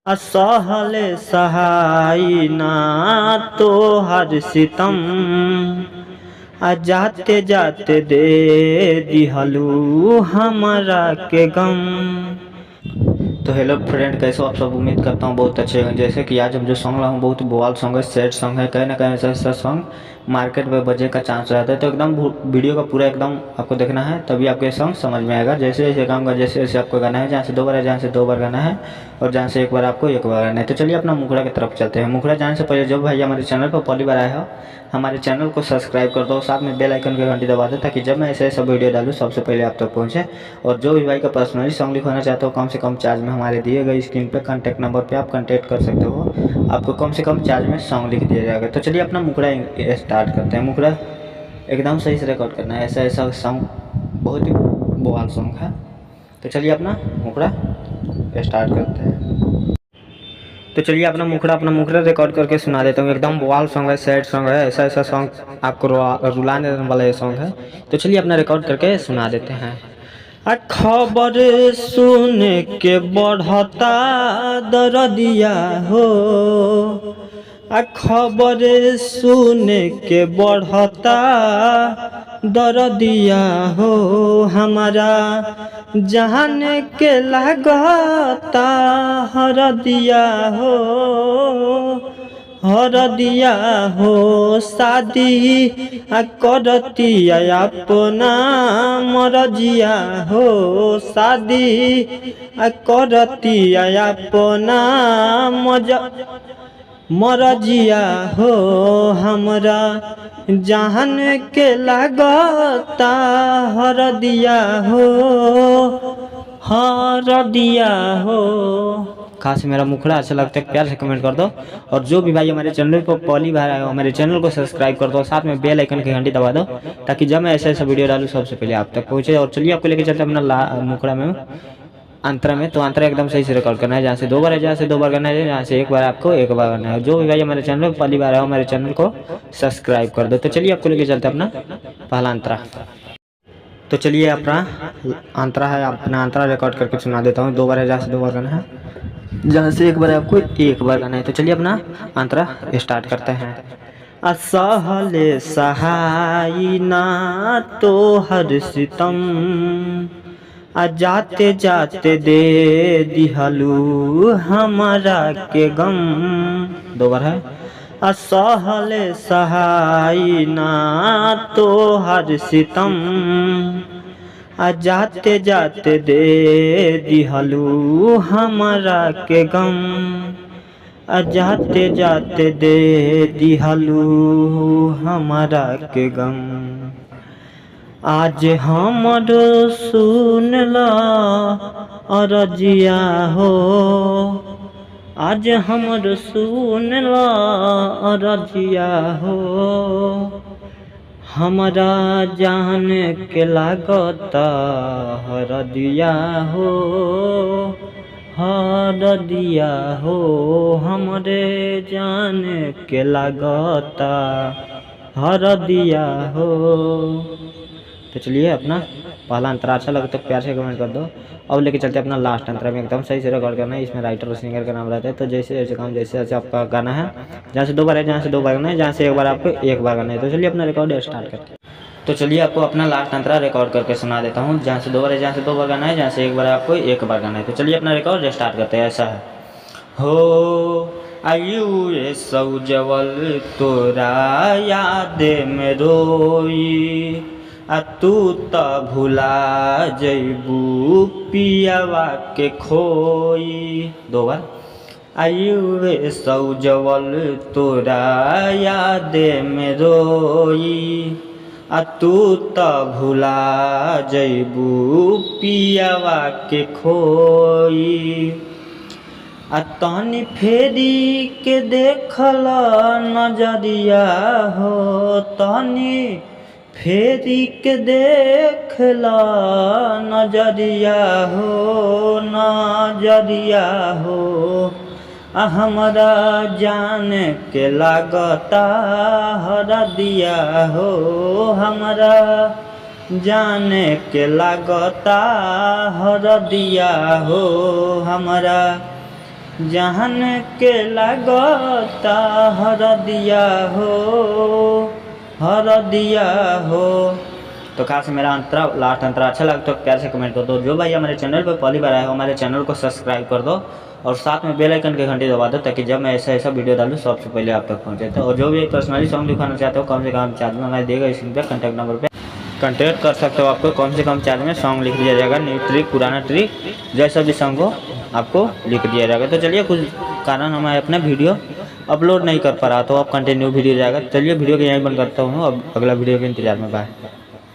असहल सहाई ना तो हर सितम जाते जाते दे दिहलू हमारा के गम। तो हेलो फ्रेंड, कैसे हो आप सब? उम्मीद करता हूँ बहुत अच्छे हैं। जैसे कि आज हम जो सॉन्ग लाऊं बहुत बवाल सॉन्ग है, सैड सॉन्ग है। कहीं ना कहीं ऐसा ऐसा सॉन्ग मार्केट में बजे का चांस रहता है, तो एकदम वीडियो का पूरा एकदम आपको देखना है, तभी आपको ये सॉन्ग समझ में आएगा। जैसे जैसे गाऊंगा जैसे जैसे आपको गाना है, जहाँ से 2 बार है जहाँ से 2 बार गाना है, और जहाँ से 1 बार आपको 1 बार गाना है। तो चलिए अपना मुखड़ा की तरफ चलते हैं। मुखड़ा जाने से पहले जो भाई हमारे चैनल पर पहली बार आए हो, हमारे चैनल को सब्सक्राइब कर दो, साथ में बेल आइकन की घंटी दबा दो, ताकि जब मैं ऐसे ऐसा वीडियो डालूँ सबसे पहले आप तक पहुँचे। और जो भी भाई का पर्सनली सॉन्ग लिखवाना चाहते हो, कम से कम चार्ज में हमारे दिए गए स्क्रीन पे कॉन्टैक्ट नंबर पे आप कॉन्टैक्ट कर सकते हो। आपको कम से कम चार्ज में सॉन्ग लिख दिया जाएगा। तो चलिए अपना मुखड़ा स्टार्ट करते हैं। मुखड़ा एकदम सही से रिकॉर्ड करना है, ऐसा ऐसा सॉन्ग बहुत ही बवाल सॉन्ग है। तो चलिए अपना मुखड़ा स्टार्ट करते हैं। तो चलिए अपना मुखड़ा रिकॉर्ड करके सुना देता हूँ। एकदम बवाल सॉन्ग है, सैड सॉन्ग है, ऐसा ऐसा सॉन्ग आपको रुला देने वाला ये सॉन्ग है। तो चलिए अपना रिकॉर्ड करके सुना देते हैं। खबर सुन के बढ़ता दर्दिया हो, खबर सुन के बढ़ता दर्दिया हो, हमारा जान के लागता हरदिया हो, हरदिया हो। शादी करती अपना मरजिया हो, शादी करती अपना मरजिया हो, हमरा जान के लागता हरदिया हो, हरदिया हो। खास मेरा मुखड़ा अच्छा लगता है, प्यार से कमेंट कर दो। और जो भी भाई हमारे चैनल पर पहली बार आए हो, हमारे चैनल को सब्सक्राइब कर दो, साथ में बेल आइकन की घंटी दबा दो, ताकि जब मैं ऐसा ऐसा वीडियो डालूँ सबसे पहले आप तक पहुँचे। और चलिए आपको लेके चलते अपना मुखड़ा में अंतरा में। तो अंतरा एकदम सही से रिकॉर्ड करना है, जहाँ से 2 बार है जहाँ से 2 बार करना है, जहाँ से 1 बार आपको 1 बार करना है। जो भी भाई हमारे चैनल पर पहली बार है हमारे चैनल को सब्सक्राइब कर दो। तो चलिए आपको लेके चलते अपना पहला अंतरा। तो चलिए अपना अंतरा है, अपना अंतरा रिकॉर्ड करके सुना देता हूँ। 2 बार है जहाँ से 2 बार करना है, जहाँ से 1 बार आपको 1 बार करना है। तो चलिए अपना अंतरा स्टार्ट करते हैं। असहल सहाई ना तो हर सितम जाते जाते दे दिहलू हमारा के गम। 2 बार है। असहल सहाई ना तो हर सितम जाते जाते दे दिहलू हमारा के गम, जाते जाते दे दिहलू हमारा के गम। आज हमरो सुनला अरजिया हो, आज हमरो सुनला अरजिया हो, हमरा जान के लागता हरदिया हो, हरदिया हो, हमरे जान के लागता हरदिया हो। तो चलिए अपना पहला अंतरा अच्छा लगे तो प्यार से कमेंट कर दो। अब लेके चलते हैं अपना लास्ट अंतरा में, एकदम सही से रिकॉर्ड करना है। इसमें राइटर और सिंगर का नाम रहता है। तो जैसे जैसे काम जैसे जैसे आपका गाना है, जहाँ से 2 बार है जहाँ से 2 बार गाना है, जहाँ से 1 बार आपको 1 बार गाना है। तो चलिए अपना रिकॉर्ड स्टार्ट करते हैं। तो चलिए आपको अपना लास्ट अंतरा रिकॉर्ड करके सुना देता हूँ। जहाँ से 2 बार है जहाँ से 2 बार गाना है, जहाँ से 1 बार आपको 1 बार गाना है। तो चलिए अपना रिकॉर्ड स्टार्ट करते हैं। ऐसा है हो आयु रे सौजवल तोरा याद में रोई, तू त भुला जैबू पियावा के खोई। 2 बार। आयु रे सौजवल तोरा याद में रोई, तू त भुला जैबू पियावा के खोई। तनी फेरी के देखला नजरिया हो, तनी फेरी के देखला नजरिया हो, नजरिया हो। हमरा जान के लागता हरदिया हो, हमरा जान के लागता हरदिया हो, हमरा जान के लागता हरदिया हो। तो खास मेरा अंतरा लास्ट अंतरा अच्छा लगा तो प्यार से कमेंट कर दो। जो भाई हमारे चैनल पर पहली बार आए हो हमारे चैनल को सब्सक्राइब कर दो और साथ में बेल आइकन की घंटी दबा दो ताकि जब मैं ऐसा वीडियो डालूँ सबसे पहले आप तक पहुँचे। तो और जो भी पर्सनली सॉन्ग दिखाना चाहते हो कम से कम चार्ज में हमारे दिए स्क्रीन पर कॉन्टैक्ट नंबर पर कॉन्टैक्ट कर सकते हो। आपको कम से कम चार्ज में सॉन्ग लिख दिया जाएगा, न्यू ट्रिक पुराना ट्रिक जैसा भी सॉन्ग हो आपको लिख दिया जाएगा। तो चलिए कुछ कारण हमारे अपना वीडियो अपलोड नहीं कर पा रहा तो अब कंटिन्यू वीडियो जाएगा। चलिए वीडियो को यहीं बंद करता हूँ, अब अगला वीडियो के इंतजार में बाय।